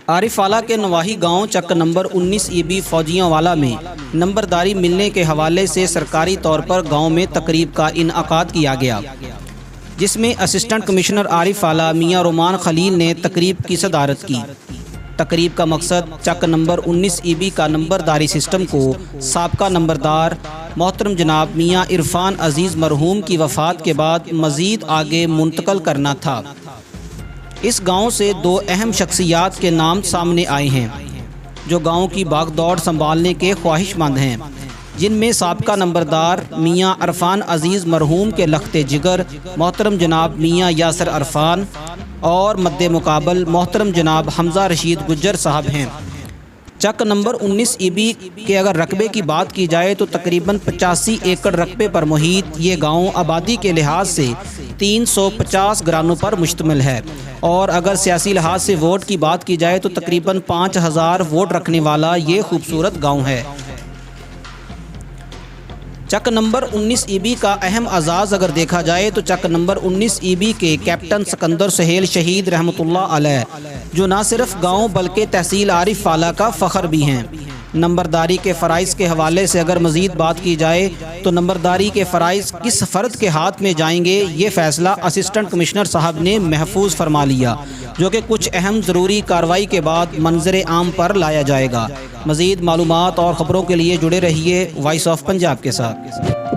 आरिफ आला के नवाही गांव चक नंबर 19 ईबी फौजियांवाला में नंबरदारी मिलने के हवाले से सरकारी तौर पर गांव में तकरीब का इनअकाद किया गया, जिसमें असिस्टेंट कमिश्नर आरिफ आला मियां रोमान खलील ने तकरीब की सदारत की। तकरीब का मकसद चक नंबर 19 ईबी का नंबरदारी सिस्टम को साबका नंबरदार मोहतरम जनाब मियां इरफान अजीज़ मरहूम की वफ़ात के बाद मज़ीद आगे मुंतकल करना था। इस गांव से दो अहम शख्सियात के नाम सामने आए हैं जो गांव की बागदौड़ संभालने के ख्वाहिशमंद हैं, जिनमें साबका नंबरदार मियां इरफान अजीज़ मरहूम के लख्ते जिगर मोहतरम जनाब मियां यासर इरफान और मद्दे मुकाबल मोहतरम जनाब हमज़ा रशीद गुज्जर साहब हैं। चक नंबर 19 ईबी के अगर रकबे की बात की जाए तो तकरीबन 85 एकड़ रकबे पर मुहित ये गांव आबादी के लिहाज से 350 घरानों पर मुश्तमिल है, और अगर सियासी लिहाज से वोट की बात की जाए तो तकरीबन 5000 वोट रखने वाला ये खूबसूरत गांव है। चक नंबर 19 ईबी का अहम आज़ाज़ अगर देखा जाए तो चक नंबर 19 ईबी के कैप्टन सिकंदर सुहेल शहीद रहमतुल्लाह अलैह, जो ना सिर्फ गांव बल्कि तहसील आरिफ आला का फ़ख्र भी हैं। नंबरदारी के फ़राइज़ के हवाले से अगर मज़ीद बात की जाए तो नंबरदारी के फ़राइज़ किस फ़र्द के हाथ में जाएंगे, ये फ़ैसला असिस्टेंट कमिश्नर साहब ने महफूज फरमा लिया, जो कि कुछ अहम ज़रूरी कार्रवाई के बाद मंजर आम पर लाया जाएगा। मज़ीद मालूमात और ख़बरों के लिए जुड़े रहिए वॉइस ऑफ पंजाब के साथ।